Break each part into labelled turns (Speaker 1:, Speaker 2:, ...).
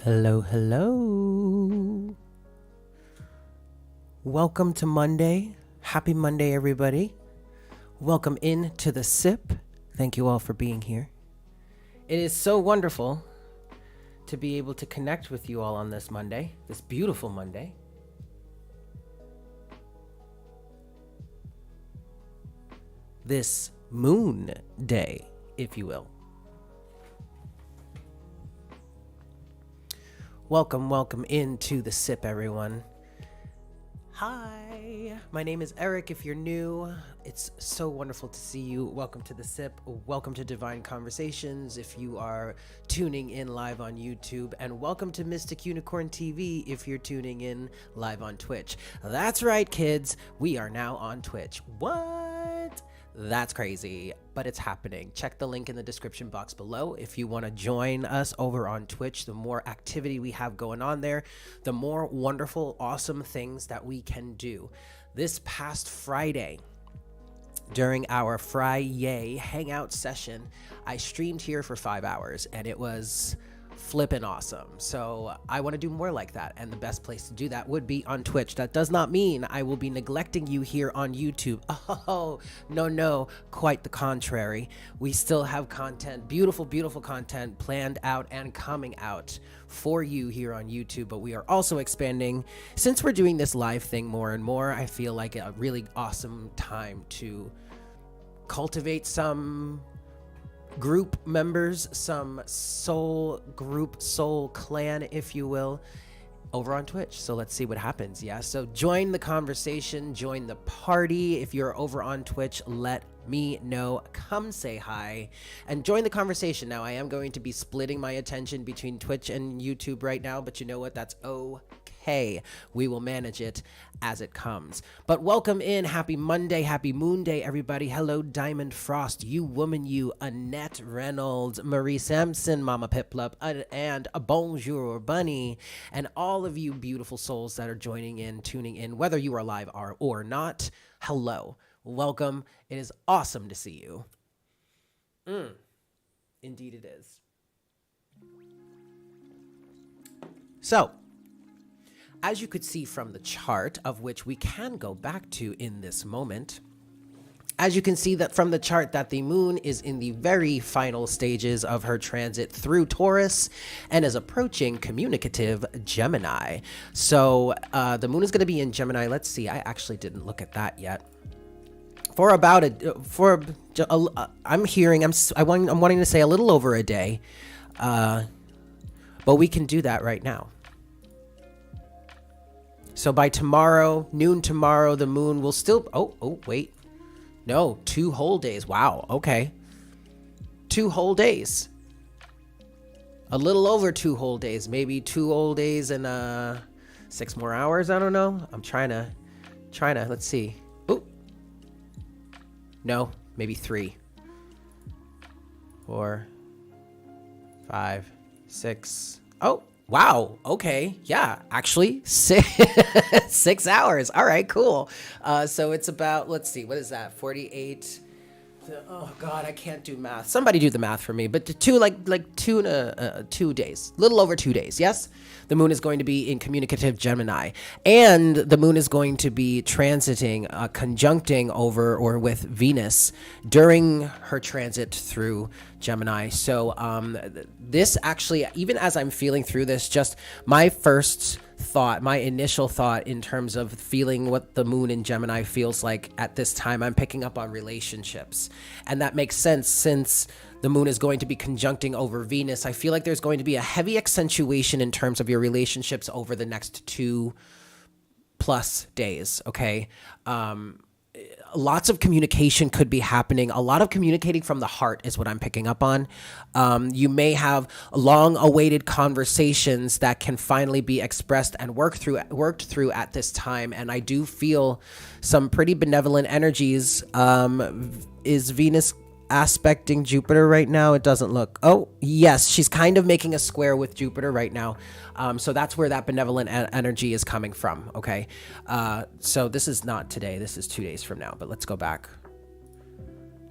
Speaker 1: Hello, hello. Welcome to Monday. Happy Monday, everybody. Welcome in to the SIP. Thank you all for being here. It is so wonderful to be able to connect with you all on this Monday, this beautiful Monday. This moon day, if you will. Welcome into the SIP, everyone. Hi, my name is Eric. If you're new, it's so wonderful to see you. Welcome to the SIP. Welcome to Divine Conversations if you are tuning in live on YouTube. And welcome to Mystic Unicorn TV if you're tuning in live on Twitch. That's right, kids. We are now on Twitch. What? That's crazy, but it's happening. Check the link in the description box below if you want to join us over on Twitch. The more activity we have going on there, the more wonderful, awesome things that we can do. This past Friday, during our Friday hangout session, I streamed here for 5 hours, and it was flippin' awesome. So I want to do more like that, and the best place to do that would be on Twitch. That does not mean I will be neglecting you here on YouTube. Oh, no, quite the contrary. We still have content, beautiful content planned out and coming out for you here on YouTube, but we are also expanding. Since we're doing this live thing more and more, I feel like a really awesome time to cultivate some group members, some soul clan, if you will, over on Twitch. So let's see what happens. Yeah, so join the conversation, join the party. If you're over on Twitch, let me know. Come say hi and join the conversation. Now, I am going to be splitting my attention between Twitch and YouTube right now, but you know what? That's okay. We will manage it as it comes. But welcome in. Happy Monday. Happy Moon Day, everybody. Hello, Diamond Frost, You Woman You, Annette Reynolds, Marie Sampson, Mama Piplup, and a Bonjour Bunny, and all of you beautiful souls that are joining in, tuning in, whether you are live or not. Hello. Welcome. It is awesome to see you. Indeed it is. So, as you could see from the chart, of which we can go back to in this moment, as you can see that from the chart that the moon is in the very final stages of her transit through Taurus and is approaching communicative Gemini. So the moon is going to be in Gemini. Let's see. I actually didn't look at that yet. I'm wanting to say a little over a day, but we can do that right now. So by tomorrow, noon tomorrow, the moon will still, wait, no, 2 whole days. Wow. Okay. 2 whole days, a little over 2 whole days, maybe 2 whole days and 6 more hours. I don't know. I'm trying to, let's see. No, maybe 3, 4, 5, 6. Oh, wow. Okay. Yeah, actually 6 hours. All right, cool. So it's about, let's see, what is that? 48. Oh God, I can't do math. Somebody do the math for me. But 2 days, little over 2 days. Yes. The moon is going to be in communicative Gemini, and the moon is going to be transiting, conjuncting over or with Venus during her transit through Gemini. So this actually, even as I'm feeling through this, just my first thought, my initial thought in terms of feeling what the moon in Gemini feels like at this time, I'm picking up on relationships. And that makes sense since the moon is going to be conjuncting over Venus. I feel like there's going to be a heavy accentuation in terms of your relationships over the next 2+ days. Okay. Lots of communication could be happening. A lot of communicating from the heart is what I'm picking up on. You may have long-awaited conversations that can finally be expressed and worked through at this time. And I do feel some pretty benevolent energies. Is Venus aspecting Jupiter right now? It doesn't look. Oh, yes, she's kind of making a square with Jupiter right now. So that's where that benevolent energy is coming from. Okay. So this is not today. This is 2 days from now, but let's go back.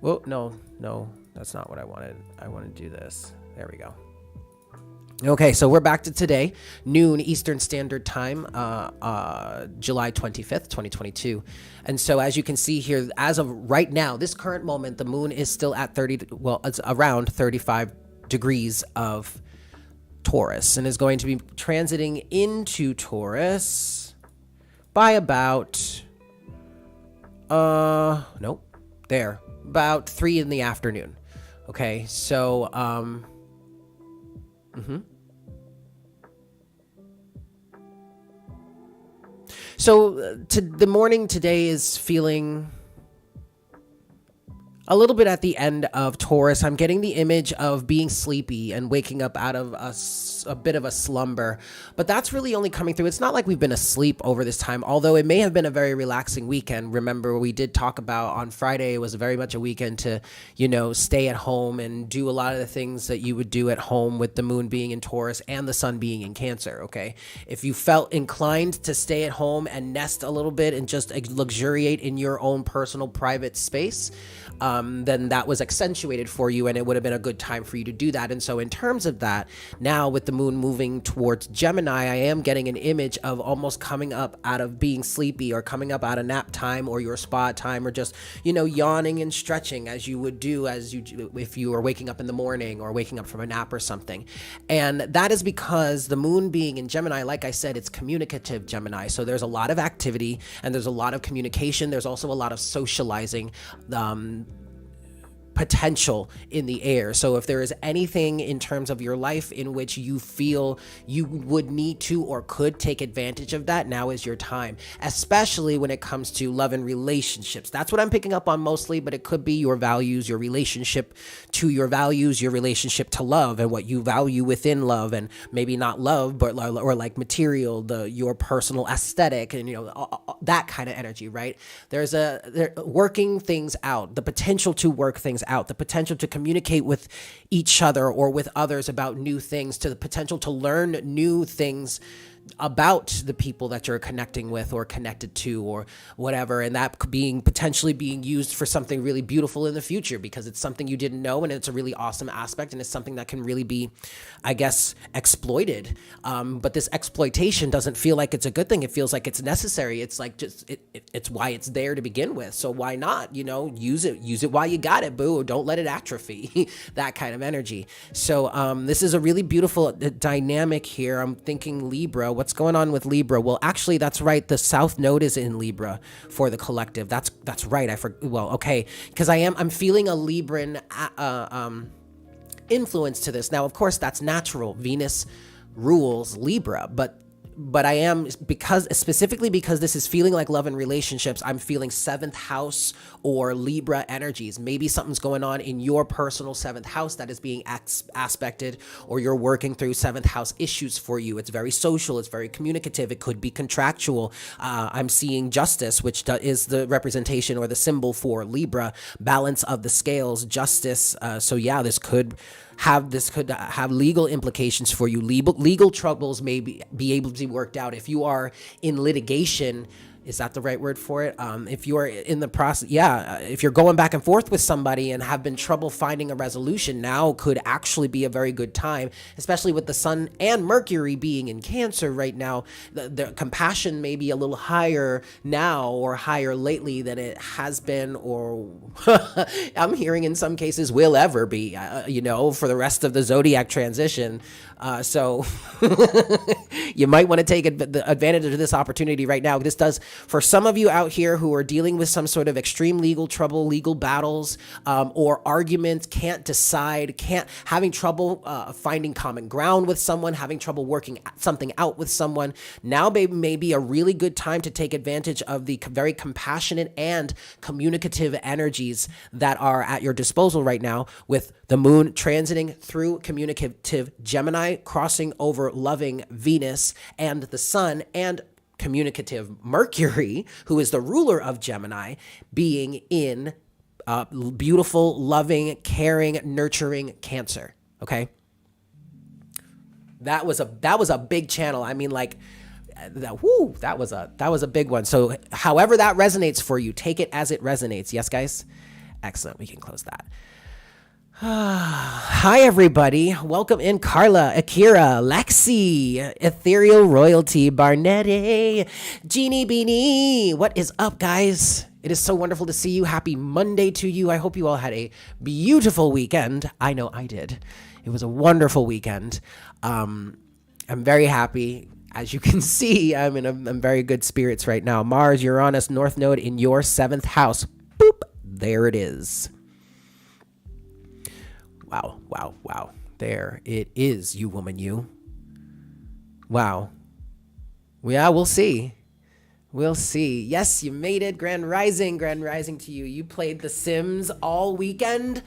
Speaker 1: Well, no, that's not what I wanted. I want to do this. There we go. Okay, so we're back to today, noon Eastern Standard Time, July 25th, 2022. And so as you can see here, as of right now, this current moment, the moon is still at it's around 35 degrees of Taurus and is going to be transiting into Taurus by about, about 3 in the afternoon. Okay, so, So the morning today is feeling a little bit at the end of Taurus. I'm getting the image of being sleepy and waking up out of a bit of a slumber, but that's really only coming through. It's not like we've been asleep over this time, although it may have been a very relaxing weekend. Remember, we did talk about on Friday, it was very much a weekend to, stay at home and do a lot of the things that you would do at home with the moon being in Taurus and the sun being in Cancer, okay? If you felt inclined to stay at home and nest a little bit and just luxuriate in your own personal private space, then that was accentuated for you and it would have been a good time for you to do that. And so in terms of that, now with the moon moving towards Gemini, I am getting an image of almost coming up out of being sleepy or coming up out of nap time or your spa time or just, yawning and stretching as you would do if you were waking up in the morning or waking up from a nap or something. And that is because the moon being in Gemini, like I said, it's communicative Gemini. So there's a lot of activity and there's a lot of communication. There's also a lot of socializing, potential in the air. So if there is anything in terms of your life in which you feel you would need to or could take advantage of that, now is your time, especially when it comes to love and relationships. That's what I'm picking up on mostly, but it could be your values, your relationship to your values, your relationship to love and what you value within love, and maybe not love, but or like material, your personal aesthetic and that kind of energy, right? There's working things out, the potential to work things out, the potential to communicate with each other or with others about new things, to the potential to learn new things about the people that you're connecting with or connected to or whatever, and that being potentially being used for something really beautiful in the future because it's something you didn't know and it's a really awesome aspect and it's something that can really be, I guess, exploited. But this exploitation doesn't feel like it's a good thing. It feels like it's necessary. It's like it's why it's there to begin with. So why not, use it while you got it, boo, or don't let it atrophy, that kind of energy. So this is a really beautiful dynamic here. I'm thinking Libra. What's going on with Libra? Well, actually, that's right. The South Node is in Libra for the collective. That's right. Okay, because I'm feeling a Libran influence to this. Now, of course, that's natural. Venus rules Libra, but I am, specifically because this is feeling like love and relationships, I'm feeling 7th house or Libra energies. Maybe something's going on in your personal 7th house that is being aspected, or you're working through 7th house issues for you. It's very social. It's very communicative. It could be contractual. I'm seeing justice, which is the representation or the symbol for Libra, balance of the scales, justice. So yeah, this could have legal implications for you. Legal troubles may be able to be worked out. If you are in litigation, is that the right word for it? If you are in the process, if you're going back and forth with somebody and have been trouble finding a resolution, now could actually be a very good time, especially with the sun and Mercury being in Cancer right now. The compassion may be a little higher now or higher lately than it has been, or I'm hearing in some cases will ever be, for the rest of the zodiac transition. So you might want to take advantage of this opportunity right now. This does, for some of you out here who are dealing with some sort of extreme legal trouble, legal battles, or arguments, can't decide, having trouble finding common ground with someone, having trouble working something out with someone. Now may be a really good time to take advantage of the very compassionate and communicative energies that are at your disposal right now, with the moon transiting through communicative Gemini, crossing over loving Venus, and the sun and communicative Mercury, who is the ruler of Gemini, being in beautiful, loving, caring, nurturing Cancer. Okay, that was a big channel. I mean, like, that was a big one. So however that resonates for you, take it as it resonates. Yes, guys? Excellent. We can close that. Hi, everybody. Welcome in Carla, Akira, Lexi, Ethereal Royalty, Barnetti, Jeannie Beanie. What is up, guys? It is so wonderful to see you. Happy Monday to you. I hope you all had a beautiful weekend. I know I did. It was a wonderful weekend. I'm very happy. As you can see, I'm very good spirits right now. Mars, Uranus, North Node in your 7th house. Boop. There it is. Wow, wow, wow. There it is, you woman, you. Wow. Yeah, we'll see. We'll see. Yes, you made it. Grand Rising to you. You played The Sims all weekend?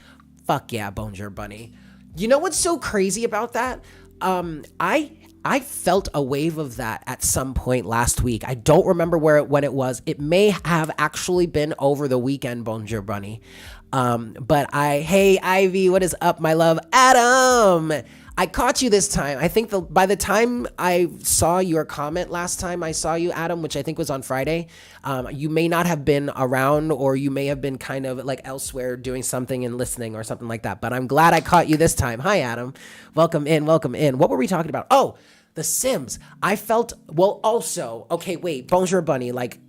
Speaker 1: Fuck yeah, Bonjour Bunny. You know what's so crazy about that? I felt a wave of that at some point last week. I don't remember when it was. It may have actually been over the weekend, Bonjour Bunny. Hey Ivy, what is up, my love? Adam, I caught you this time. I think by the time I saw your comment last time I saw you, Adam, which I think was on Friday, you may not have been around, or you may have been kind of like elsewhere doing something and listening or something like that. But I'm glad I caught you this time. Hi, Adam. Welcome in. Welcome in. What were we talking about? Oh, The Sims. I felt, well, also, okay, wait, Bonjour Bunny, like,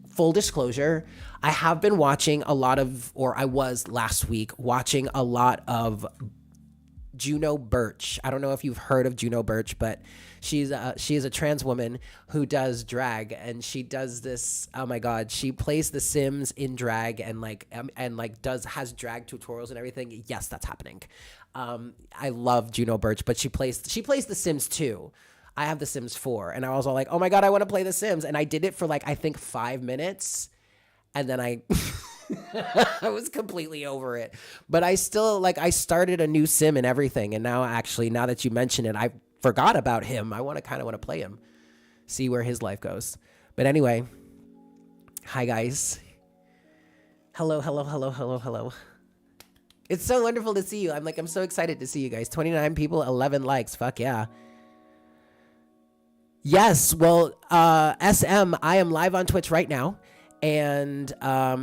Speaker 1: full disclosure, I have been watching a lot of, or I was last week watching a lot of Juno Birch. I don't know if you've heard of Juno Birch, but she is a trans woman who does drag, and she does this. Oh my God, she plays The Sims in drag and has drag tutorials and everything. Yes, that's happening. I love Juno Birch, but she plays The Sims too. I have The Sims 4, and I was all like, oh my God, I want to play The Sims. And I did it for like, I think 5 minutes. And then I was completely over it. But I still, I started a new Sim and everything. And now that you mention it, I forgot about him. I want to play him, see where his life goes. But anyway, hi guys. Hello, hello, hello, hello, hello. It's so wonderful to see you. I'm so excited to see you guys. 29 people, 11 likes. Fuck yeah. Yes, well, SM, I am live on Twitch right now, and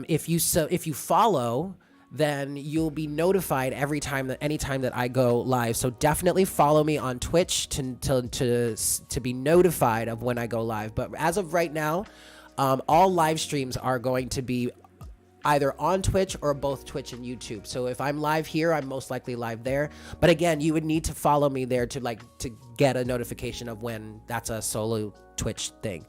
Speaker 1: if you follow, then you'll be notified anytime that I go live. So definitely follow me on Twitch to be notified of when I go live. But as of right now, all live streams are going to be either on Twitch or both Twitch and YouTube. So if I'm live here, I'm most likely live there. But again, you would need to follow me there to get a notification of when that's a solo Twitch thing.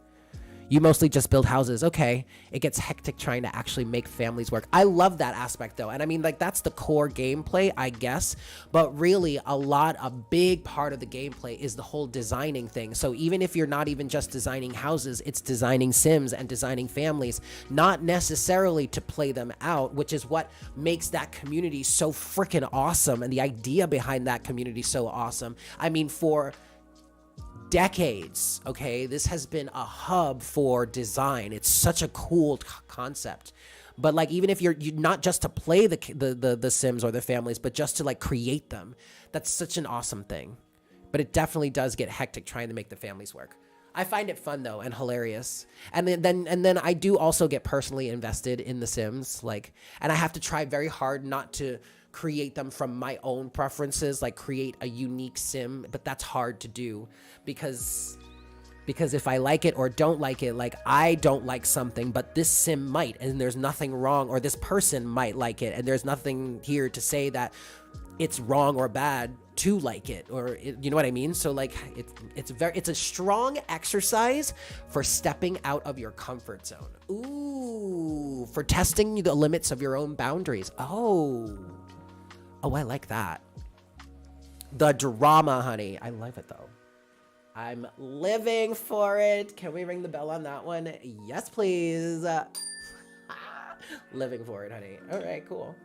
Speaker 1: You mostly just build houses. Okay. It gets hectic trying to actually make families work. I love that aspect though. And I mean, that's the core gameplay, I guess. But really, a big part of the gameplay is the whole designing thing. So even if you're not even just designing houses, it's designing Sims and designing families, not necessarily to play them out, which is what makes that community so freaking awesome. And the idea behind that community so awesome. I mean, for decades, okay, this has been a hub for design. It's such a cool concept. But even if you're not just to play the Sims or the families, but just to create them, that's such an awesome thing. But it definitely does get hectic trying to make the families work. I find it fun though and hilarious. And then I do also get personally invested in the Sims, and I have to try very hard not to create them from my own preferences, create a unique Sim, but that's hard to do because if I like it or don't like it, I don't like something, but this Sim might, and there's nothing wrong, or this person might like it, and there's nothing here to say that it's wrong or bad to like it, you know what I mean? So it's a strong exercise for stepping out of your comfort zone. Ooh, for testing the limits of your own boundaries. Oh, I like that. The drama, honey. I love it though. I'm living for it. Can we ring the bell on that one? Yes, please. Living for it, honey. All right, cool.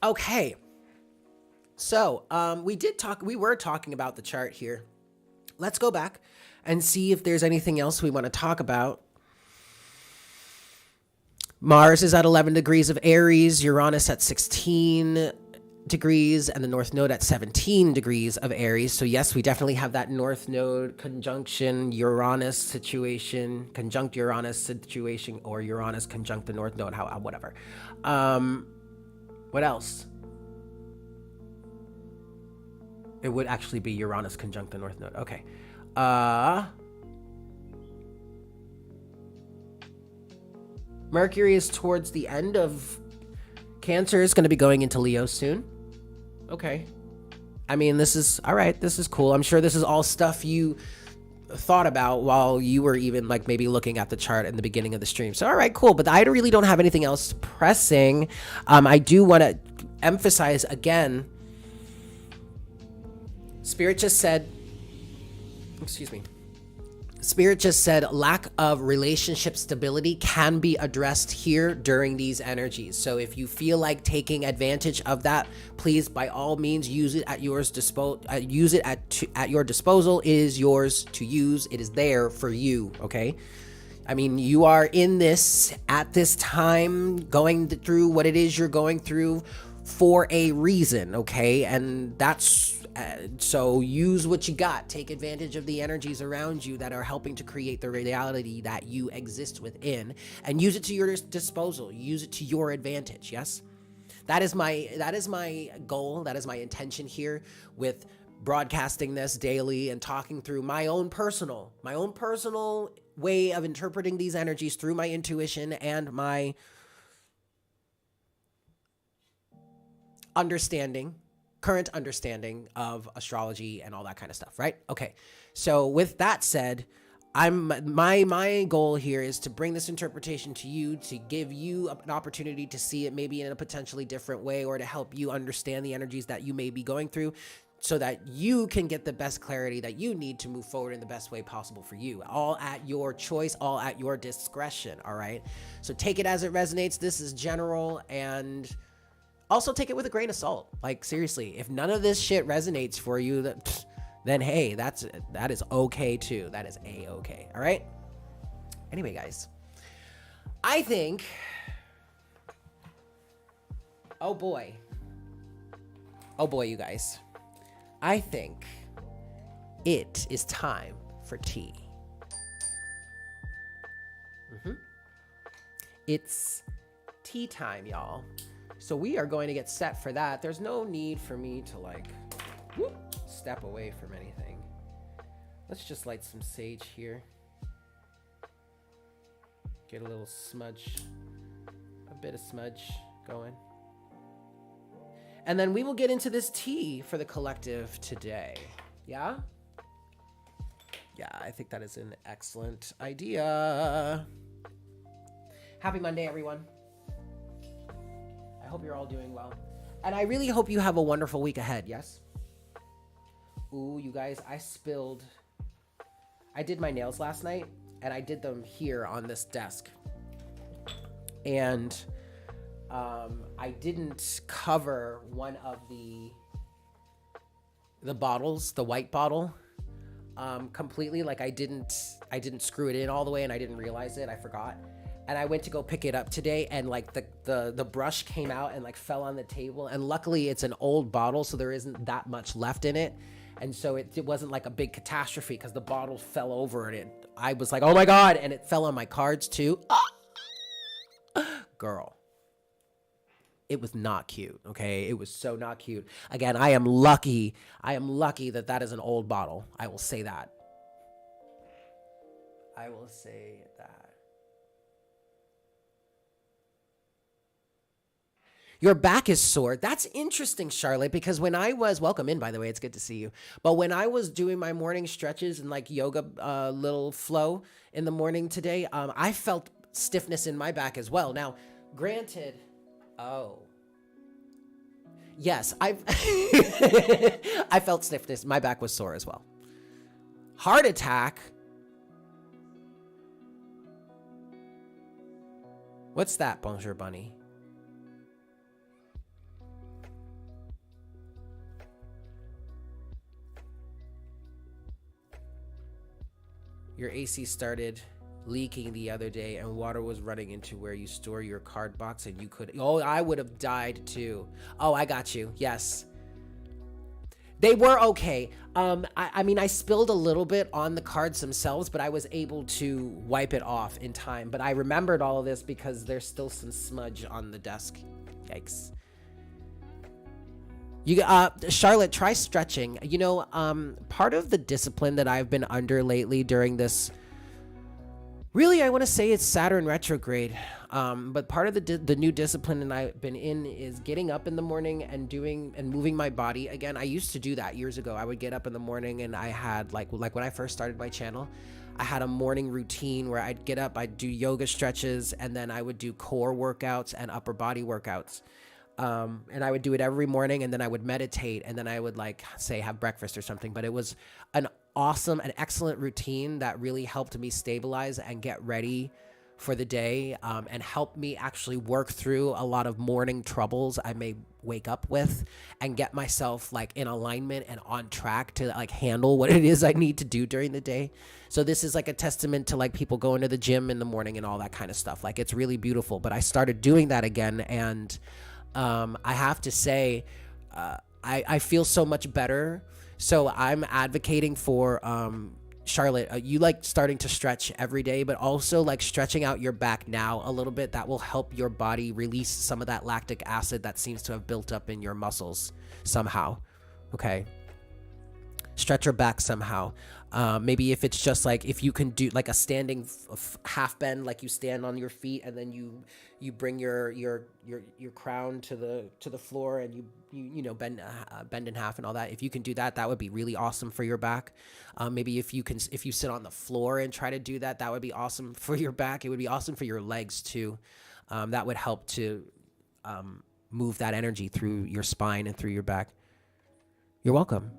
Speaker 1: Okay. So, we were talking about the chart here. Let's go back and see if there's anything else we want to talk about. Mars is at 11 degrees of Aries, Uranus at 16, degrees and the North Node at 17 degrees of Aries. So yes, we definitely have that North Node conjunction Uranus situation, conjunct Uranus situation, or Uranus conjunct the North Node, whatever. What else? It would actually be Uranus conjunct the North Node. Okay. Mercury is towards the end of Cancer, is going to be going into Leo soon. Okay. I mean, this is all right. This is cool. I'm sure this is all stuff you thought about while you were even like maybe looking at the chart in the beginning of the stream. So, all right, cool. But I really don't have anything else pressing. I do want to emphasize again, Spirit just said, Spirit just said lack of relationship stability can be addressed here during these energies. So if you feel like taking advantage of that, please, by all means, use it at yours use it at your disposal. It is yours to use. It is there for you. Okay. I mean, you are in this at this time, going through what it is you're going through for a reason. Okay. And that's, so use what you got. Take advantage of the energies around you that are helping to create the reality that you exist within, and use it to your disposal. Use it to your advantage. Yes, that is my goal. That is my intention here with broadcasting this daily and talking through my own personal way of interpreting these energies through my intuition and my current understanding of astrology and all that kind of stuff, right? Okay. So with that said, my goal here is to bring this interpretation to you, to give you an opportunity to see it maybe in a potentially different way, or to help you understand the energies that you may be going through, so that you can get the best clarity that you need to move forward in the best way possible for you. All at your choice, all at your discretion, all right? So take it as it resonates. This is general, and also take it with a grain of salt. Like, seriously, if none of this shit resonates for you, then hey, that is okay too. That is a-okay. All right? Anyway, guys, I think, oh boy, you guys, I think it is time for tea. It's tea time, y'all. So we are going to get set for that. There's no need for me to like step away from anything. Let's just light some sage here. Get a little smudge, a bit of smudge going. And then we will get into this tea for the collective today. Yeah? Yeah, I think that is an excellent idea. Happy Monday, everyone. I hope you're all doing well. And I really hope you have a wonderful week ahead, yes? Ooh, you guys, I did my nails last night, and I did them here on this desk. And I didn't cover one of the bottles, the white bottle, completely. Like I didn't screw it in all the way, and I didn't realize it. I forgot. And I went to go pick it up today, and like the brush came out and like fell on the table. And luckily it's an old bottle, so there isn't that much left in it. And so it wasn't like a big catastrophe, because the bottle fell over and I was like, oh my God. And it fell on my cards too. Girl, it was not cute. Okay. It was so not cute. Again, I am lucky that that is an old bottle. I will say that. Your back is sore. That's interesting, Charlotte, because when I was, welcome in, by the way, it's good to see you. But when I was doing my morning stretches and like yoga little flow in the morning today, I felt stiffness in my back as well. Now, granted, yes, I felt stiffness. My back was sore as well. Heart attack. What's that, Bonjour Bunny? Your AC started leaking the other day and water was running into where you store your card box and you could, oh, I would have died too. Oh, I got you. Yes. They were okay. I mean, I spilled a little bit on the cards themselves, but I was able to wipe it off in time. But I remembered all of this because there's still some smudge on the desk. Yikes. Charlotte, try stretching. You know, part of the discipline that I've been under lately during this, really, I want to say it's Saturn retrograde. But part of the new discipline that I've been in is getting up in the morning and doing and moving my body again. I used to do that years ago. I would get up in the morning and I had like when I first started my channel, I had a morning routine where I'd get up, I'd do yoga stretches, and then I would do core workouts and upper body workouts. And I would do it every morning, and then I would meditate, and then I would like say have breakfast or something. But it was an excellent routine that really helped me stabilize and get ready for the day, and help me actually work through a lot of morning troubles I may wake up with and get myself like in alignment and on track to like handle what it is I need to do during the day. So this is like a testament to like people going to the gym in the morning and all that kind of stuff. Like it's really beautiful. But I started doing that again, and I have to say, I feel so much better. So I'm advocating for, Charlotte, you like starting to stretch every day, but also like stretching out your back now a little bit. That will help your body release some of that lactic acid that seems to have built up in your muscles somehow. Okay. Stretch your back somehow. Maybe if it's just like, if you can do like a standing half bend, like you stand on your feet and then you bring your crown to the floor and you bend in half and all that. If you can do that, that would be really awesome for your back. Maybe if you sit on the floor and try to do that, that would be awesome for your back. It would be awesome for your legs too. That would help to move that energy through your spine and through your back. You're welcome.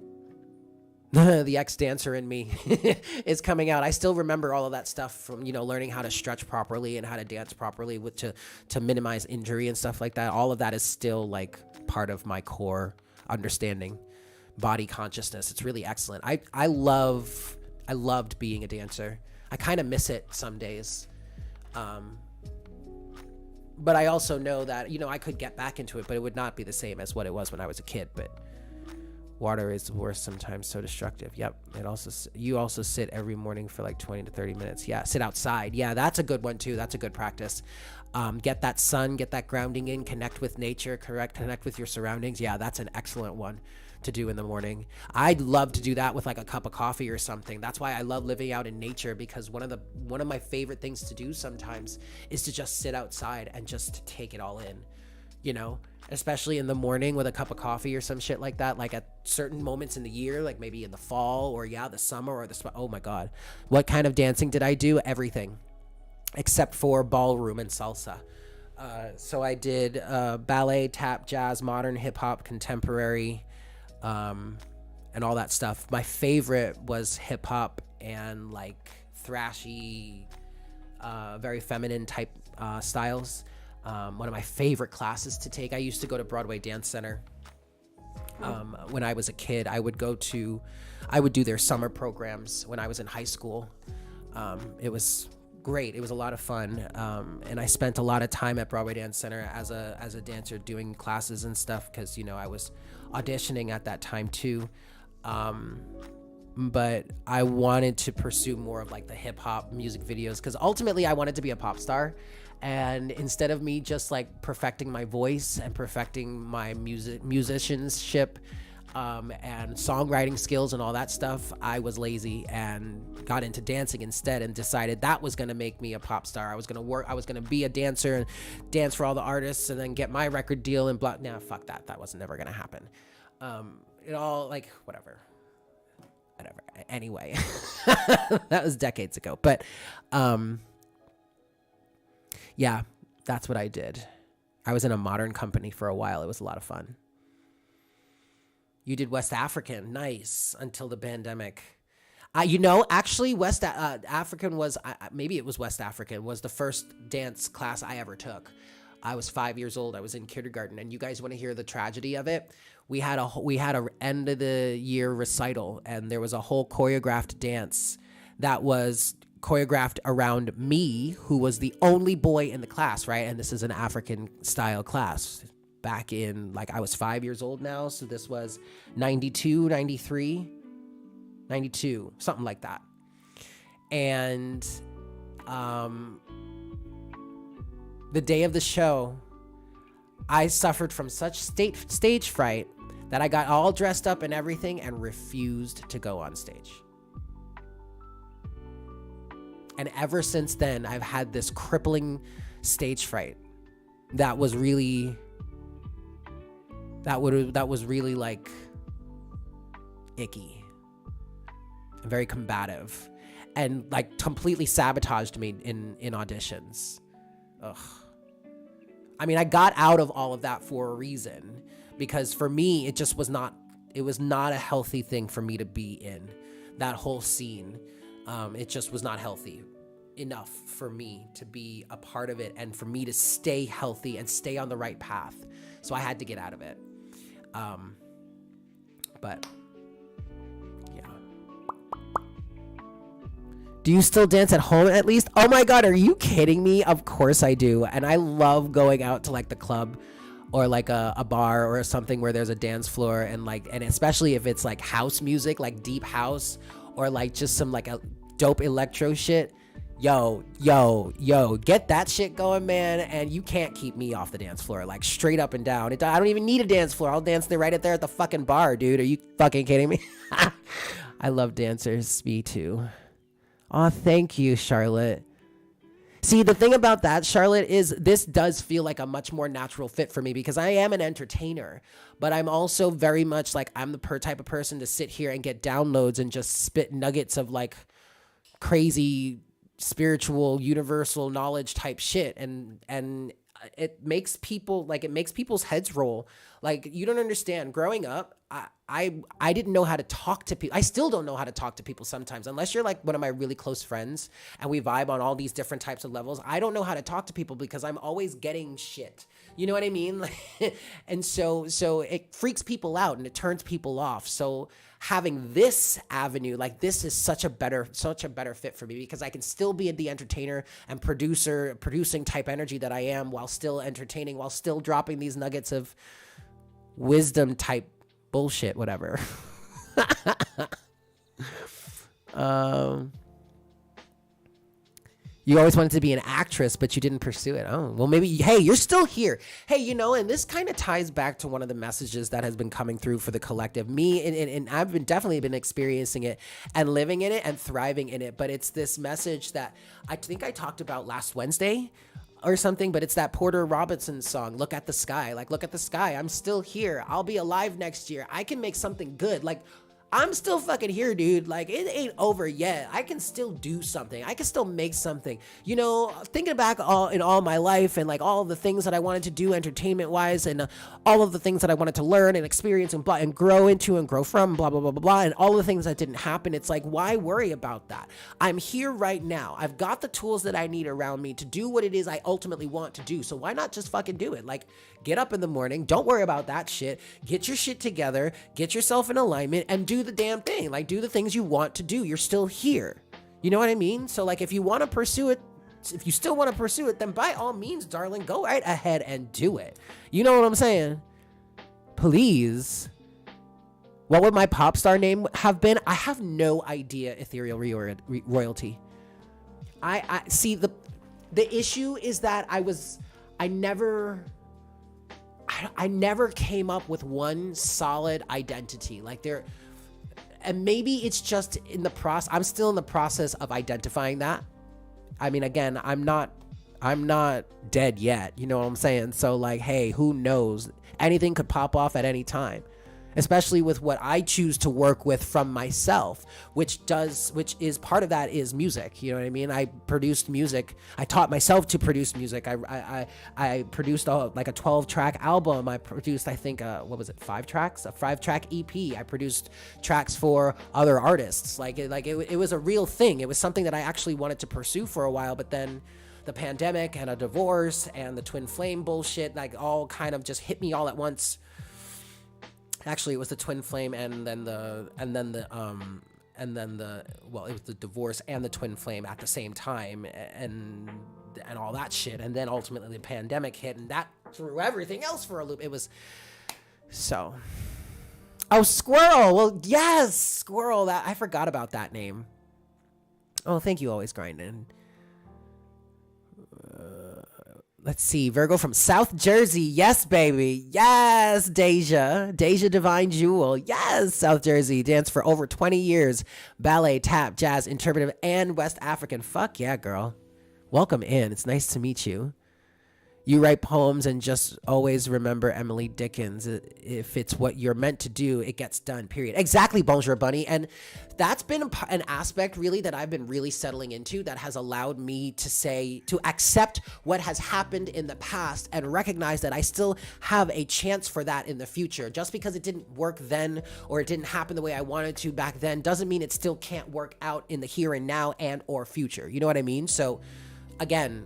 Speaker 1: The ex-dancer in me is coming out. I still remember all of that stuff from, learning how to stretch properly and how to dance properly to minimize injury and stuff like that. All of that is still like part of my core understanding, body consciousness. It's really excellent. I loved being a dancer. I kind of miss it some days. But I also know that, I could get back into it, but it would not be the same as what it was when I was a kid. But water is worse sometimes, so destructive. Yep. You also sit every morning for like 20 to 30 minutes. Yeah. Sit outside. Yeah. That's a good one too. That's a good practice. Get that sun, get that grounding in, connect with nature, connect with your surroundings. Yeah. That's an excellent one to do in the morning. I'd love to do that with like a cup of coffee or something. That's why I love living out in nature, because one of my favorite things to do sometimes is to just sit outside and just take it all in, especially in the morning with a cup of coffee or some shit like that, like at certain moments in the year, like maybe in the fall or the summer or oh my God. What kind of dancing did I do? Everything except for ballroom and salsa. So I did ballet, tap, jazz, modern, hip hop, contemporary, and all that stuff. My favorite was hip hop and like thrashy, very feminine type styles. One of my favorite classes to take. I used to go to Broadway Dance Center. When I was a kid, I would do their summer programs when I was in high school. It was great. It was a lot of fun. And I spent a lot of time at Broadway Dance Center as a dancer doing classes and stuff, because, I was auditioning at that time too. But I wanted to pursue more of like the hip hop music videos, because ultimately I wanted to be a pop star. And instead of me just like perfecting my voice and perfecting my musicianship, and songwriting skills and all that stuff, I was lazy and got into dancing instead, and decided that was going to make me a pop star. I was going to be a dancer and dance for all the artists and then get my record deal and blah. Nah, fuck that. That was never going to happen. It all like, whatever. Anyway, that was decades ago. But, yeah, that's what I did. I was in a modern company for a while. It was a lot of fun. You did West African. Nice. Until the pandemic. Actually, West African was, maybe it was West African, was the first dance class I ever took. I was 5 years old. I was in kindergarten. And you guys want to hear the tragedy of it? We had a end of the year recital, and there was a whole choreographed dance that was choreographed around me, who was the only boy in the class, right? And this is an African style class back in, like, I was 5 years old now. So this was 92, 93, 92, something like that. And the day of the show, I suffered from such stage fright that I got all dressed up and everything and refused to go on stage. And ever since then, I've had this crippling stage fright that was really like icky and very combative and like completely sabotaged me in auditions. Ugh. I mean, I got out of all of that for a reason, because for me, it was not a healthy thing for me to be in. That whole scene, it just was not healthy enough for me to be a part of it and for me to stay healthy and stay on the right path. So I had to get out of it. But yeah. Do you still dance at home at least? Oh my God, are you kidding me? Of course I do. And I love going out to like the club or like a bar or something where there's a dance floor, and especially if it's like house music, like deep house, or like just some like a dope electro shit. Yo, get that shit going, man, and you can't keep me off the dance floor, like straight up and down. I don't even need a dance floor. I'll dance there right there at the fucking bar, dude. Are you fucking kidding me? I love dancers. Me too. Oh, thank you, Charlotte. See, the thing about that, Charlotte, is this does feel like a much more natural fit for me because I am an entertainer, but I'm also very much like, I'm the type of person to sit here and get downloads and just spit nuggets of like crazy spiritual universal knowledge type shit, and it makes people's heads roll. Like, you don't understand. Growing up, I didn't know how to talk to people. I still don't know how to talk to people sometimes, unless you're like one of my really close friends and we vibe on all these different types of levels. I don't know how to talk to people because I'm always getting shit. You know what I mean? And so it freaks people out and it turns people off. So having this avenue, like, this is such a better fit for me, because I can still be the entertainer and producing type energy that I am, while still entertaining, while still dropping these nuggets of wisdom type bullshit, whatever. You always wanted to be an actress, but you didn't pursue it. Oh, well, maybe, hey, you're still here. Hey, and this kind of ties back to one of the messages that has been coming through for the collective. Me, and I've definitely been experiencing it and living in it and thriving in it. But it's this message that I think I talked about last Wednesday or something, but it's that Porter Robinson song, Look at the Sky. Like, look at the sky. I'm still here. I'll be alive next year. I can make something good. Like, I'm still fucking here, dude. Like, it ain't over yet. I can still do something. I can still make something. Thinking back in all my life and like all of the things that I wanted to do entertainment wise, and all of the things that I wanted to learn and experience and grow into and grow from, blah, blah, blah, blah, blah, and all the things that didn't happen. It's like, why worry about that? I'm here right now. I've got the tools that I need around me to do what it is I ultimately want to do. So why not just fucking do it? Like, get up in the morning. Don't worry about that shit. Get your shit together. Get yourself in alignment and do the damn thing. Like, do the things you want to do. You're still here. You know what I mean? So like, if you want to pursue it, if you still want to pursue it, then by all means, darling, go right ahead and do it. You know what I'm saying? Please. What would my pop star name have been? I have no idea. Ethereal Royalty. I see, the issue is that I never came up with one solid identity. And maybe it's just in the process. I'm still in the process of identifying that. I mean, again, I'm not dead yet. You know what I'm saying? So like, hey, who knows? Anything could pop off at any time. Especially with what I choose to work with from myself, which is part of that is music. You know what I mean? I produced music. I taught myself to produce music. I produced a 12-track album. I produced, I think, 5 tracks? A 5-track EP. I produced tracks for other artists. It was a real thing. It was something that I actually wanted to pursue for a while, but then the pandemic and a divorce and the twin flame bullshit, all kind of just hit me all at once. Actually, it was the twin flame and then the and then it was the divorce and the twin flame at the same time, and all that shit. And then ultimately the pandemic hit, and that threw everything else for a loop. It was so. Oh, Squirrel. Well, yes, Squirrel. That I forgot about that name. Oh, thank you, Always Grinding. Let's see. Virgo from South Jersey. Yes, baby. Yes, Deja. Deja Divine Jewel. Yes, South Jersey. Danced for over 20 years. Ballet, tap, jazz, interpretive, and West African. Fuck yeah, girl. Welcome in. It's nice to meet you. You write poems and just always remember Emily Dickinson. If it's what you're meant to do, it gets done, period. Exactly, Bonjour Bunny. And that's been an aspect really that I've been really settling into that has allowed me to accept what has happened in the past and recognize that I still have a chance for that in the future. Just because it didn't work then or it didn't happen the way I wanted to back then doesn't mean it still can't work out in the here and now and or future. You know what I mean? So again,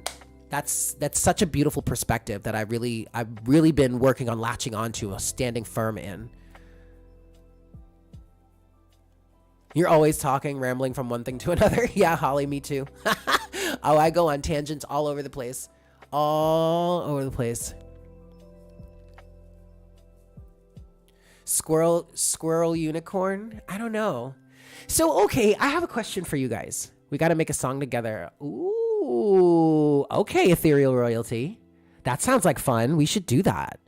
Speaker 1: that's such a beautiful perspective that I've really been working on latching onto, standing firm in. You're always talking, rambling from one thing to another. Yeah, Holly, me too. Oh, I go on tangents all over the place. All over the place. Squirrel unicorn? I don't know. So, okay, I have a question for you guys. We got to make a song together. Ooh, okay, Ethereal Royalty. That sounds like fun. We should do that.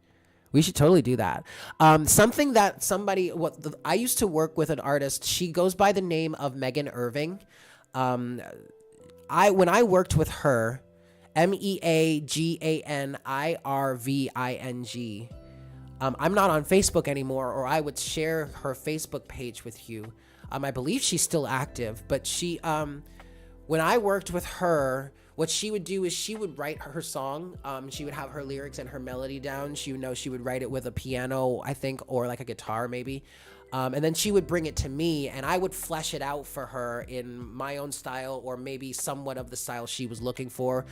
Speaker 1: We should totally do that. Something that I used to work with an artist. She goes by the name of Megan Irving. When I worked with her, MEAGANIRVING. I'm not on Facebook anymore, or I would share her Facebook page with you. I believe she's still active, but when I worked with her, what she would do is she would write her song. She would have her lyrics and her melody down. She would write it with a piano, I think, or like a guitar maybe. And then she would bring it to me and I would flesh it out for her in my own style, or maybe somewhat of the style she was looking for,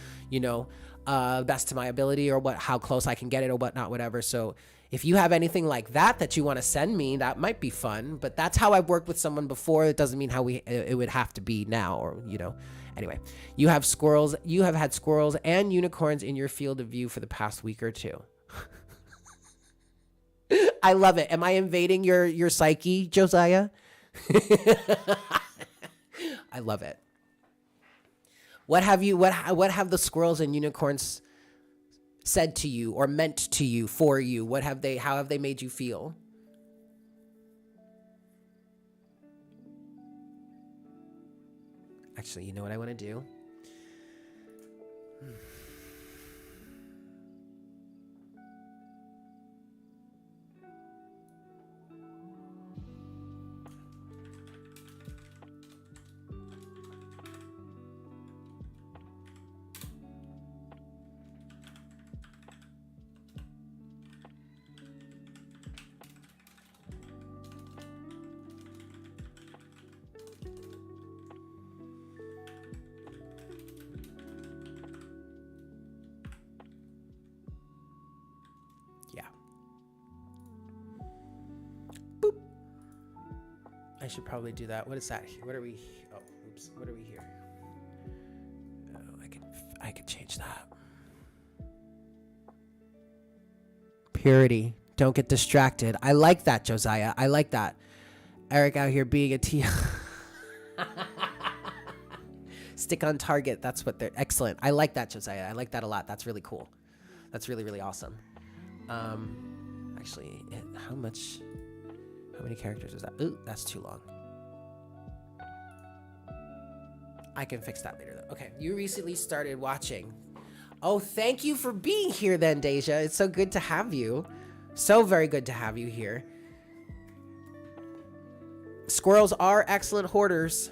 Speaker 1: best to my ability, or how close I can get it or whatnot, whatever. So if you have anything like that you want to send me, that might be fun. But that's how I've worked with someone before. It doesn't mean it would have to be now, or, Anyway, you have had squirrels and unicorns in your field of view for the past week or two. I love it. Am I invading your psyche, Josiah? I love it. What have the squirrels and unicorns said to you or meant to you, for you? How have they made you feel? Actually, you know what I want to do? I should probably do that. What is that? What are we? Oh, oops. What are we here? Oh, I could change that. Purity. Don't get distracted. I like that, Josiah. I like that. Eric out here being a T. Stick on target. That's what they're excellent. I like that, Josiah. I like that a lot. That's really cool. That's really, really awesome. Actually, how many characters is that? Ooh, that's too long. I can fix that later, though. Okay, you recently started watching. Oh, thank you for being here then, Deja. It's so good to have you. So very good to have you here. Squirrels are excellent hoarders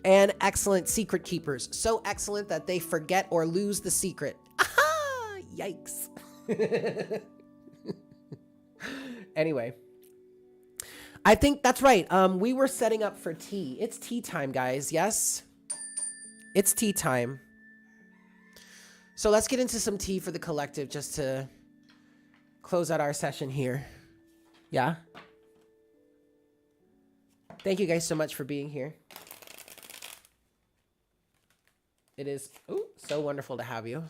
Speaker 1: and excellent secret keepers. So excellent that they forget or lose the secret. Aha! Yikes. Anyway. I think that's right. We were setting up for tea. It's tea time, guys. Yes? It's tea time. So let's get into some tea for the collective just to close out our session here. Yeah? Thank you guys so much for being here. It is so wonderful to have you.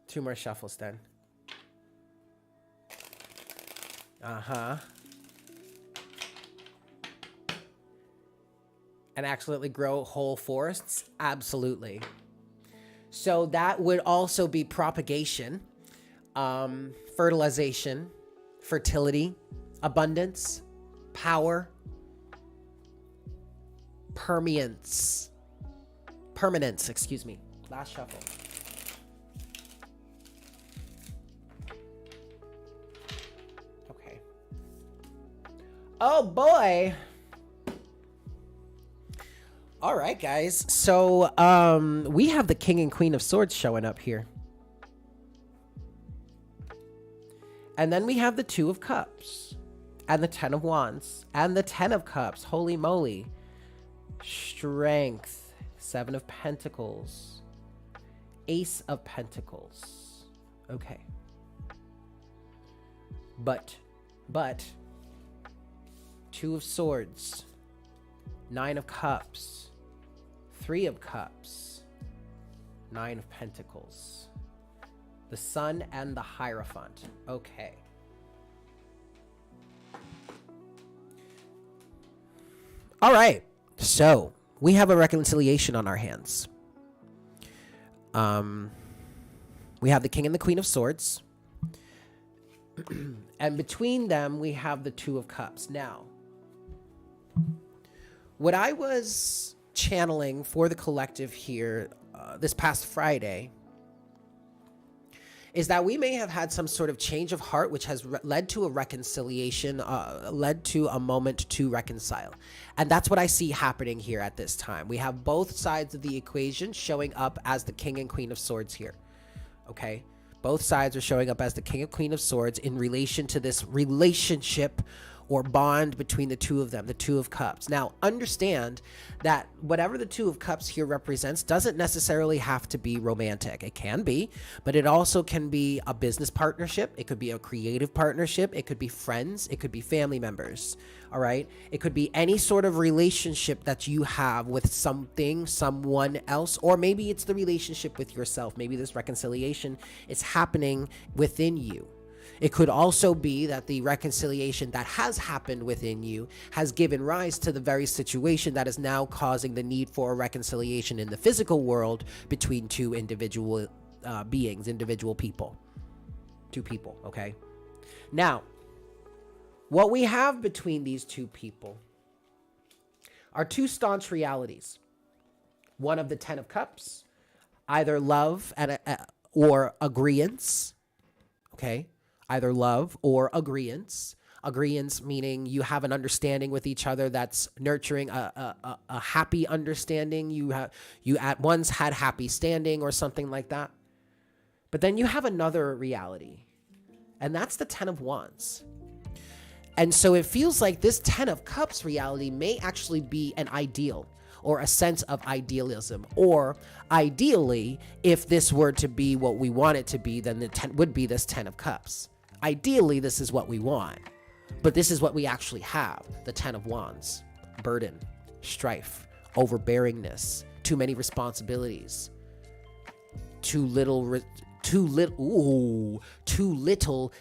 Speaker 1: Two more shuffles then. Uh-huh. And accidentally grow whole forests? Absolutely. So that would also be propagation, fertilization, fertility, abundance, power, permanence, excuse me. Last shuffle. Okay. Oh boy. All right, guys. So, we have the King and Queen of Swords showing up here. And then we have the Two of Cups and the Ten of Wands and the Ten of Cups. Holy moly. Strength. Seven of Pentacles. Ace of Pentacles. Okay. But, Two of Swords. Nine of Cups. Three of Cups. Nine of Pentacles. The Sun and the Hierophant. Okay. All right. So, we have a reconciliation on our hands. We have the King and the Queen of Swords. And between them, we have the Two of Cups. Now, what I was channeling for the collective here this past Friday is that we may have had some sort of change of heart, which has led to a reconciliation, led to a moment to reconcile. And that's what I see happening here at this time. We have both sides of the equation showing up as the King and Queen of Swords here. Okay? Both sides are showing up as the King and Queen of Swords in relation to this relationship or bond between the two of them, the Two of Cups. Now, understand that whatever the Two of Cups here represents doesn't necessarily have to be romantic. It can be, but it also can be a business partnership. It could be a creative partnership. It could be friends. It could be family members, all right? It could be any sort of relationship that you have with something, someone else, or maybe it's the relationship with yourself. Maybe this reconciliation is happening within you. It could also be that the reconciliation that has happened within you has given rise to the very situation that is now causing the need for a reconciliation in the physical world between two individual beings, individual people. Two people, okay? Now, what we have between these two people are two staunch realities. One of the Ten of Cups, either love and or agreeance, okay? Either love or agreeance. Agreeance meaning you have an understanding with each other that's nurturing a happy understanding. You at once had happy standing or something like that. But then you have another reality, and that's the Ten of Wands. And so it feels like this Ten of Cups reality may actually be an ideal or a sense of idealism, or ideally, if this were to be what we want it to be, then the would be this Ten of Cups. Ideally, this is what we want, but this is what we actually have, the Ten of Wands. Burden, strife, overbearingness, too many responsibilities, too little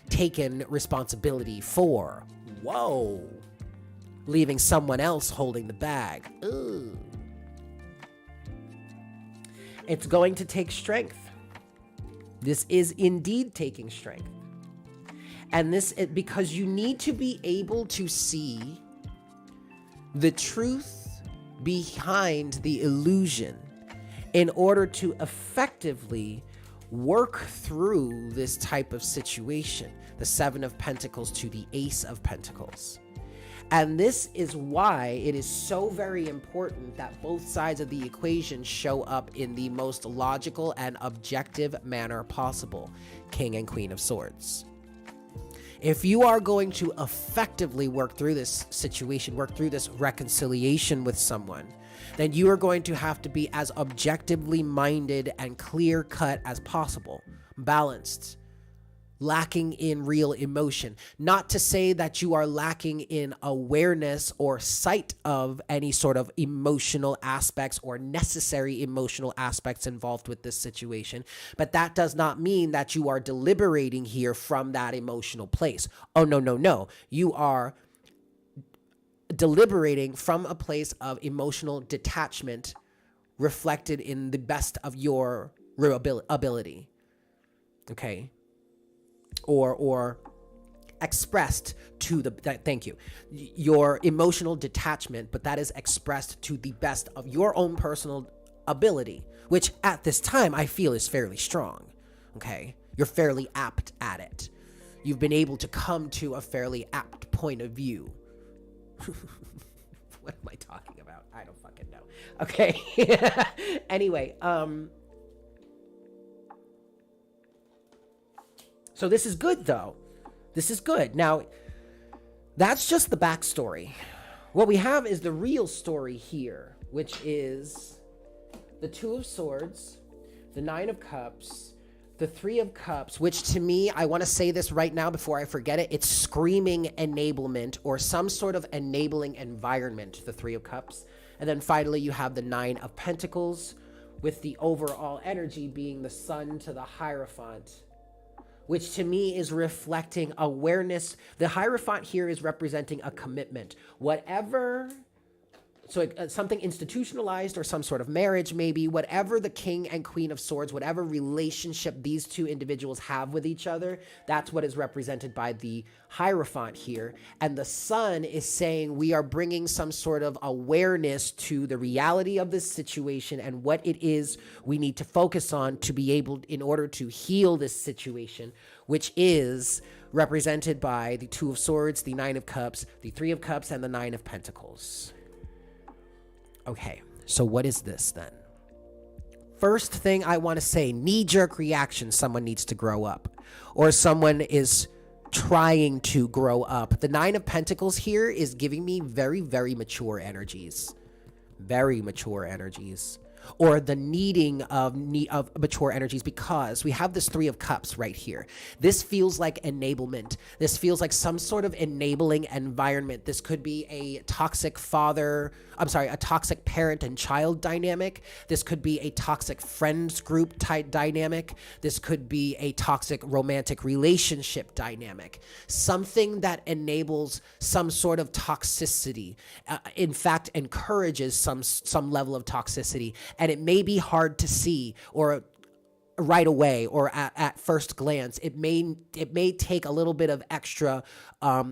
Speaker 1: taken responsibility for. Whoa. Leaving someone else holding the bag. Ooh. It's going to take strength. This is indeed taking strength. And because you need to be able to see the truth behind the illusion in order to effectively work through this type of situation. The Seven of Pentacles to the Ace of Pentacles. And this is why it is so very important that both sides of the equation show up in the most logical and objective manner possible. King and Queen of Swords. If you are going to effectively work through this situation, work through this reconciliation with someone, then you are going to have to be as objectively minded and clear-cut as possible. Balanced. lacking in real emotion. Not to say that you are lacking in awareness or sight of any sort of emotional aspects or necessary emotional aspects involved with this situation, but that does not mean that you are deliberating here from that emotional place. Oh, no, no, no. You are deliberating from a place of emotional detachment reflected in the best of your ability. Okay? Or expressed to the, thank you, your emotional detachment, but that is expressed to the best of your own personal ability, which at this time I feel is fairly strong. Okay? You're fairly apt at it. You've been able to come to a fairly apt point of view. What am I talking about? I don't fucking know. Okay. Anyway, so this is good, though. This is good. Now, that's just the backstory. What we have is the real story here, which is the Two of Swords, the Nine of Cups, the Three of Cups, which to me, I want to say this right now before I forget it, it's screaming enablement or some sort of enabling environment, the Three of Cups. And then finally, you have the Nine of Pentacles, with the overall energy being the Sun to the Hierophant, which to me is reflecting awareness. The Hierophant here is representing a commitment. Whatever, so something institutionalized or some sort of marriage maybe, whatever the King and Queen of Swords, whatever relationship these two individuals have with each other, that's what is represented by the Hierophant here. And the Sun is saying we are bringing some sort of awareness to the reality of this situation and what it is we need to focus on to be able, in order to heal this situation, which is represented by the Two of Swords, the Nine of Cups, the Three of Cups, and the Nine of Pentacles. Okay, so what is this then? First thing I want to say, knee-jerk reaction, someone needs to grow up, or someone is trying to grow up. The Nine of Pentacles here is giving me very, very mature energies. Very mature energies. Or the needing of mature energies, because we have this Three of Cups right here. This feels like enablement. This feels like some sort of enabling environment. This could be a toxic a toxic parent and child dynamic. This could be a toxic friends group type dynamic. This could be a toxic romantic relationship dynamic. Something that enables some sort of toxicity. In fact, encourages some level of toxicity. And it may be hard to see or right away or at first glance. It may take a little bit of extra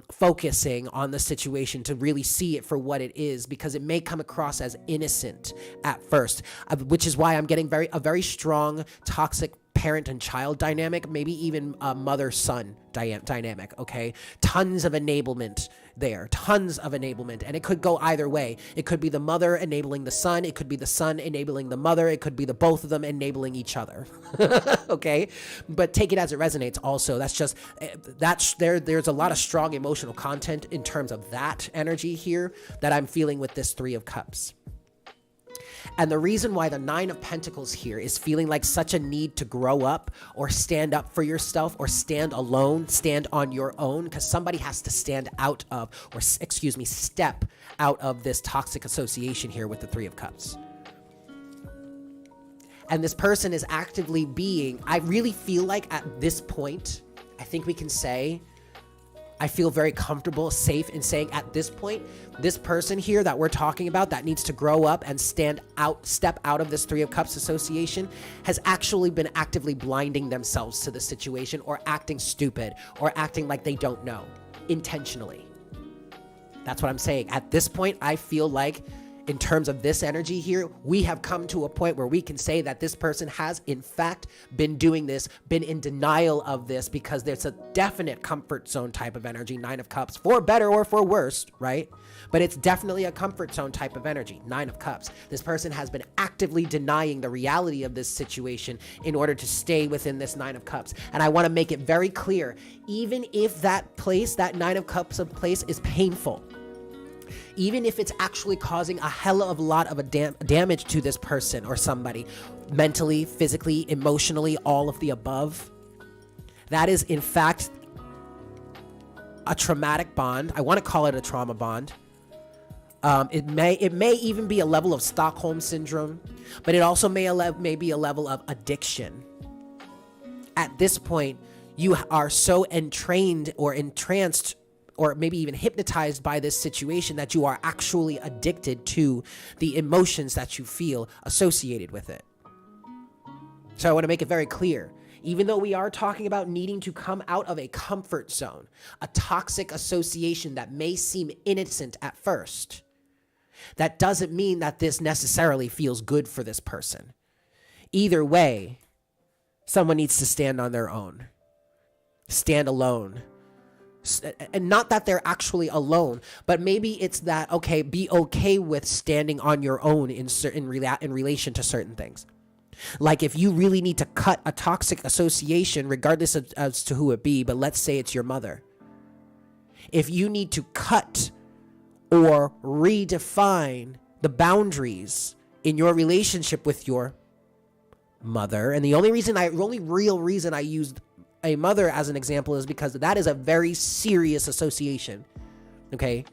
Speaker 1: focusing on the situation to really see it for what it is, because it may come across as innocent at first, which is why I'm getting a very strong toxic parent and child dynamic, maybe even a mother-son dynamic, okay? Tons of enablement there, tons of enablement, and it could go either way. It could be the mother enabling the son, it could be the son enabling the mother, it could be the both of them enabling each other, okay? But take it as it resonates also. There's a lot of strong emotional content in terms of that energy here that I'm feeling with this Three of Cups. And the reason why the Nine of Pentacles here is feeling like such a need to grow up or stand up for yourself or stand alone, stand on your own, because somebody has to stand out of, or step out of this toxic association here with the Three of Cups. And this person is actively I really feel like at this point, I think we can say, I feel very comfortable, safe in saying at this point, this person here that we're talking about that needs to grow up and step out of this Three of Cups association has actually been actively blinding themselves to the situation or acting stupid or acting like they don't know intentionally. That's what I'm saying. At this point, I feel like in terms of this energy here, we have come to a point where we can say that this person has, in fact, been doing this, been in denial of this, because there's a definite comfort zone type of energy, Nine of Cups, for better or for worse, right? But it's definitely a comfort zone type of energy, Nine of Cups. This person has been actively denying the reality of this situation in order to stay within this Nine of Cups. And I want to make it very clear, even if that place, that Nine of Cups of place is painful, even if it's actually causing a hell of a lot of damage to this person or somebody, mentally, physically, emotionally, all of the above, That is, in fact, a traumatic bond. I want to call it a trauma bond. It may even be a level of Stockholm syndrome, but it also may be a level of addiction. At this point, you are so entrained or entranced or maybe even hypnotized by this situation that you are actually addicted to the emotions that you feel associated with it. So I want to make it very clear. Even though we are talking about needing to come out of a comfort zone, a toxic association that may seem innocent at first, that doesn't mean that this necessarily feels good for this person. Either way, someone needs to stand on their own, stand alone. And not that they're actually alone, but maybe it's that, okay, be okay with standing on your own in relation to certain things. Like if you really need to cut a toxic association, regardless of as to who it be, but let's say it's your mother. If you need to cut or redefine the boundaries in your relationship with your mother, and the only real reason I used a mother as an example is because that is a very serious association. Okay?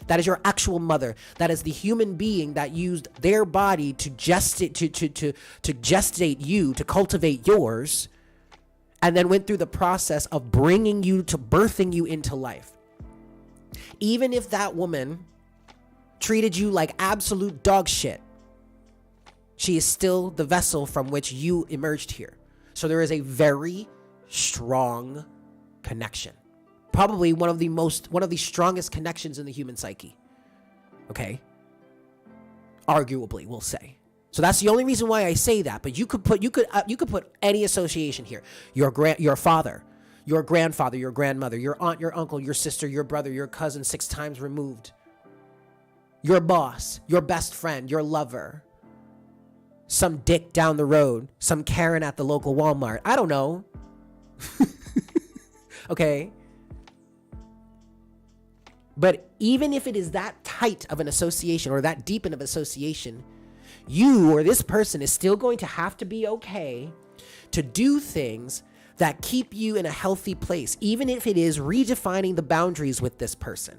Speaker 1: That is your actual mother. That is the human being that used their body to gestate you, to cultivate yours, and then went through the process of bringing you to birthing you into life. Even if that woman treated you like absolute dog shit, she is still the vessel from which you emerged here. So there is a very strong connection. Probably one of the strongest connections in the human psyche. Okay? Arguably, we'll say. So that's the only reason why I say that. But you could put any association here. Your father, your grandfather, your grandmother, your aunt, your uncle, your sister, your brother, your cousin 6 times removed. Your boss, your best friend, your lover. Some dick down the road, some Karen at the local Walmart. I don't know. Okay? But even if it is that tight of an association or that deep of an association, you or this person is still going to have to be okay to do things that keep you in a healthy place, even if it is redefining the boundaries with this person,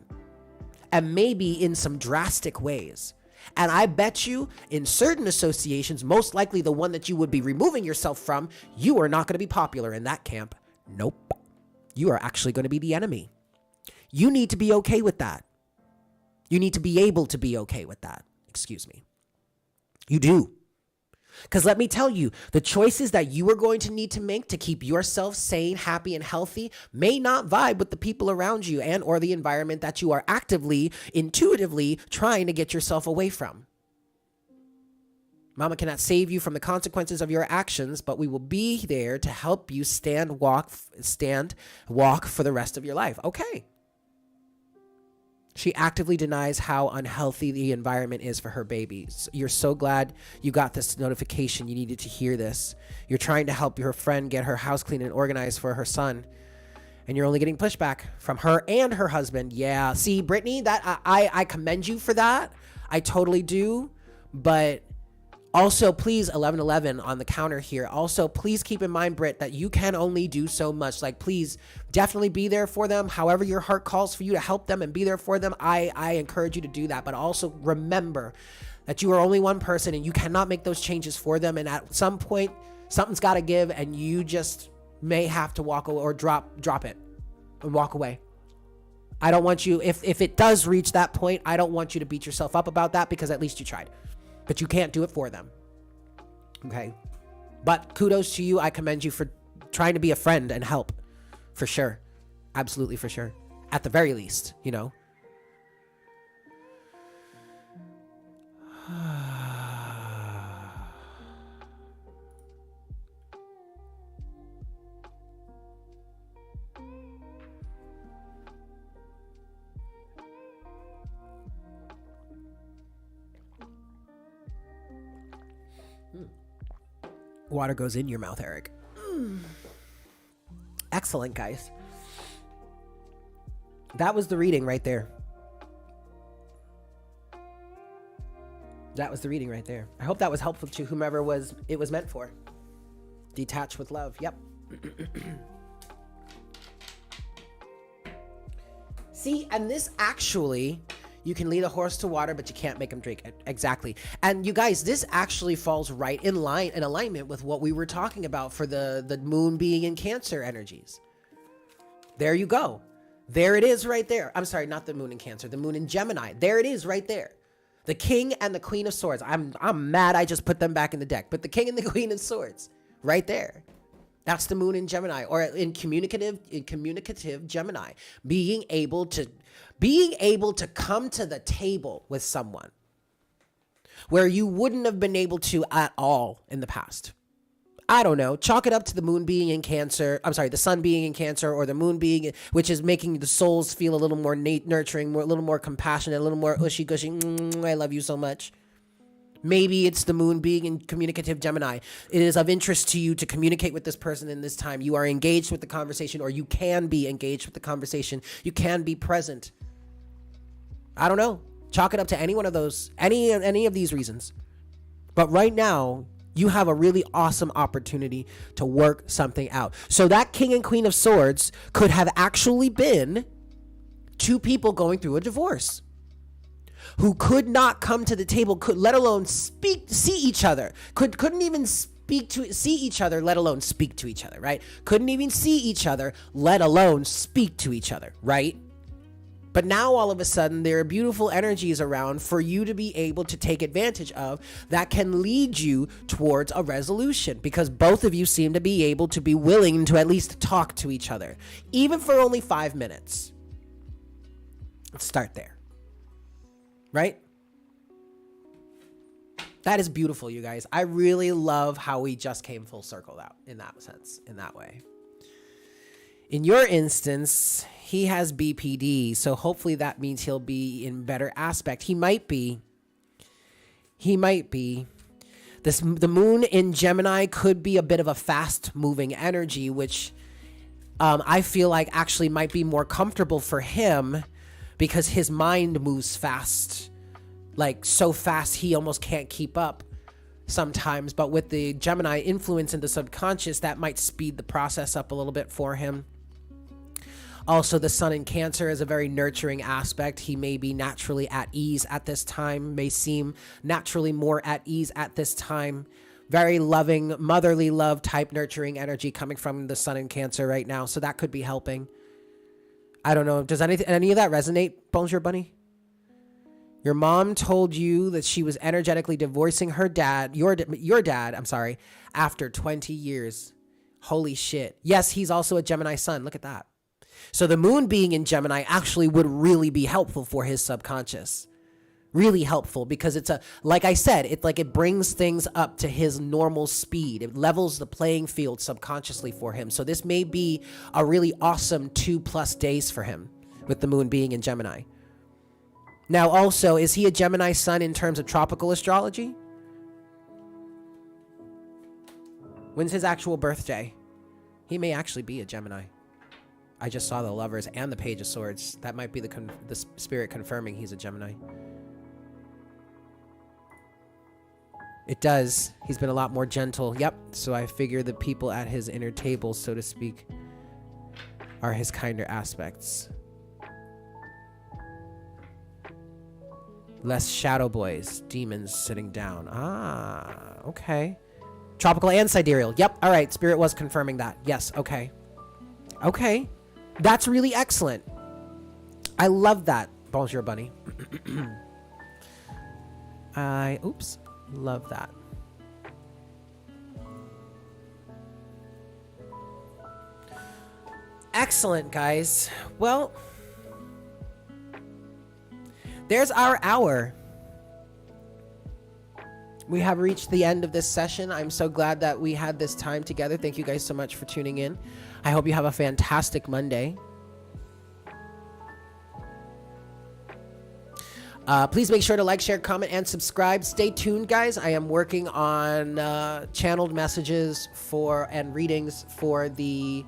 Speaker 1: and maybe in some drastic ways. And I bet you in certain associations, most likely the one that you would be removing yourself from, you are not going to be popular in that camp. Nope. You are actually going to be the enemy. You need to be okay with that. You need to be able to be okay with that. Excuse me. You do. Because let me tell you, the choices that you are going to need to make to keep yourself sane, happy, and healthy may not vibe with the people around you and or the environment that you are actively, intuitively trying to get yourself away from. Mama cannot save you from the consequences of your actions, but we will be there to help you walk for the rest of your life. Okay. She actively denies how unhealthy the environment is for her baby. You're so glad you got this notification. You needed to hear this. You're trying to help your friend get her house clean and organized for her son, and you're only getting pushback from her and her husband. Yeah, see, Brittany, that I commend you for that. I totally do. But also, please, 1111 on the counter here. Also, please keep in mind, Britt, that you can only do so much. Like, please definitely be there for them. However your heart calls for you to help them and be there for them, I encourage you to do that. But also remember that you are only one person and you cannot make those changes for them. And at some point, something's got to give, and you just may have to walk away or drop it and walk away. I don't want you, if it does reach that point, I don't want you to beat yourself up about that, because at least you tried. But you can't do it for them. Okay? But kudos to you. I commend you for trying to be a friend and help. For sure. Absolutely, for sure. At the very least, you know. Water goes in your mouth, Eric. Excellent, guys. That was the reading right there. That was the reading right there. I hope that was helpful to whomever it was meant for. Detach with love. Yep. See, and this actually, you can lead a horse to water, but you can't make him drink. Exactly. And you guys, this actually falls right in alignment with what we were talking about for the moon being in Cancer energies. There you go. There it is right there. I'm sorry, not the moon in Cancer, the moon in Gemini. There it is right there. The King and the Queen of Swords. I'm mad I just put them back in the deck, but the King and the Queen of Swords right there. That's the moon in Gemini, or in communicative Gemini, being able to come to the table with someone where you wouldn't have been able to at all in the past. I don't know. Chalk it up to the moon being in Cancer. I'm sorry, the sun being in Cancer, or the moon being, which is making the souls feel a little more nurturing, a little more compassionate, a little more ushy gushy. I love you so much. Maybe it's the moon being in communicative Gemini. It is of interest to you to communicate with this person in this time. You are engaged with the conversation, or you can be engaged with the conversation. You can be present. I don't know. Chalk it up to any one of those, any of these reasons. But right now, you have a really awesome opportunity to work something out. So that King and Queen of Swords could have actually been two people going through a divorce who could not come to the table, let alone see each other, couldn't even see each other, let alone speak to each other, right? Couldn't even see each other, let alone speak to each other, right? But now all of a sudden there are beautiful energies around for you to be able to take advantage of that can lead you towards a resolution, because both of you seem to be able to be willing to at least talk to each other, even for only 5 minutes. Let's start there. Right? That is beautiful, you guys. I really love how we just came full circle out in that sense, in that way. In your instance, he has BPD, so hopefully that means he'll be in better aspect. He might be. The moon in Gemini could be a bit of a fast-moving energy, which I feel like actually might be more comfortable for him, because his mind moves fast, like so fast he almost can't keep up sometimes. But with the Gemini influence in the subconscious, that might speed the process up a little bit for him. Also, the sun in Cancer is a very nurturing aspect. He may be naturally at ease at this time, may seem naturally more at ease at this time. Very loving, motherly love type nurturing energy coming from the sun in Cancer right now. So that could be helping. I don't know. Does any of that resonate, Bonjour Bunny? Your mom told you that she was energetically divorcing her dad, your dad, I'm sorry, after 20 years. Holy shit. Yes, he's also a Gemini sun. Look at that. So the moon being in Gemini actually would really be helpful for his subconscious. Really helpful, because like I said, it brings things up to his normal speed. It levels the playing field subconsciously for him. So this may be a really awesome 2+ days for him with the moon being in Gemini. Now also, is he a Gemini sun in terms of tropical astrology? When's his actual birthday? He may actually be a Gemini. I just saw the Lovers and the Page of Swords. That might be the spirit confirming he's a Gemini. It does. He's been a lot more gentle. Yep. So I figure the people at his inner table, so to speak, are his kinder aspects. Less shadow boys, demons sitting down. Ah, okay. Tropical and sidereal. Yep. All right. Spirit was confirming that. Yes. Okay. Okay. That's really excellent. I love that. Bonjour, Bunny. Love that. Excellent, guys. Well, there's our hour. We have reached the end of this session. I'm so glad that we had this time together. Thank you guys so much for tuning in. I hope you have a fantastic Monday. Please make sure to like, share, comment, and subscribe. Stay tuned, guys. I am working on channeled messages and readings for the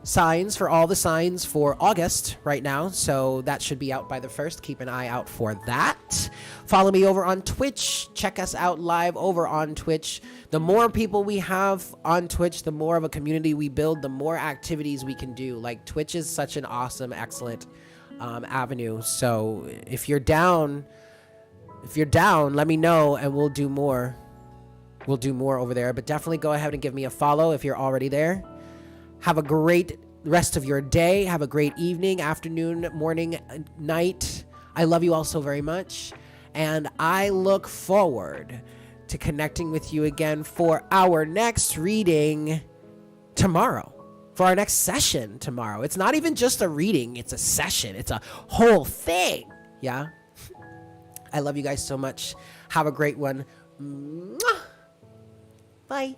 Speaker 1: signs, for all the signs for August right now. So that should be out by the 1st. Keep an eye out for that. Follow me over on Twitch. Check us out live over on Twitch. The more people we have on Twitch, the more of a community we build, the more activities we can do. Like, Twitch is such an awesome, excellent avenue. So if you're down, let me know and we'll do more. We'll do more over there, but definitely go ahead and give me a follow if you're already there. Have a great rest of your day. Have a great evening, afternoon, morning, night. I love you all so very much. And I look forward to connecting with you again for our next reading tomorrow. For our next session tomorrow. It's not even just a reading. It's a session. It's a whole thing. Yeah? I love you guys so much. Have a great one. Mwah! Bye.